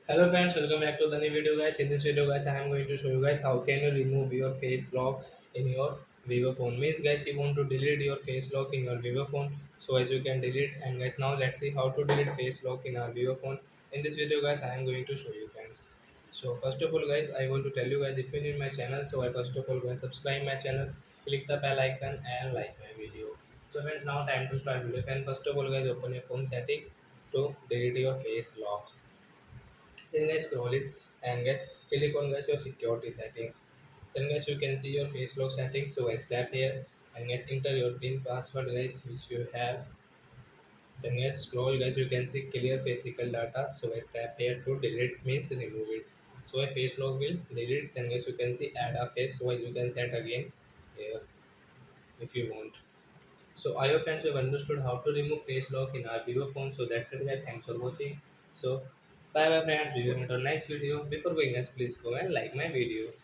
Hello friends, welcome back to the new video guys. In this video guys, I am going to show you guys how can you remove your face lock in your Vivo phone. Means guys, you want to delete your face lock in your Vivo phone. So as you can delete, and guys now let's see how to delete face lock in our Vivo phone. In this video guys, I am going to show you friends. So first of all guys, I want to tell you guys if you need my channel, so I first of all go and subscribe my channel, click the bell icon and like my video. So friends, now time to start video. And first of all guys, open your phone setting to delete your face lock. Then guys scroll it and guys click on guys your security setting. Then guys you can see your face lock settings. So guys tap here and guys enter your pin password guys which you have. Then guys scroll guys you can see clear physical data. So guys tap here to delete means remove it. So a face lock will delete. Then guys you can see add a face. So guys you can set again here if you want. So I hope friends you have understood how to remove face lock in our Vivo phone. So that's it guys. Thanks for watching. So bye bye friends. We will meet on next video. Before going guys, please go and like my video.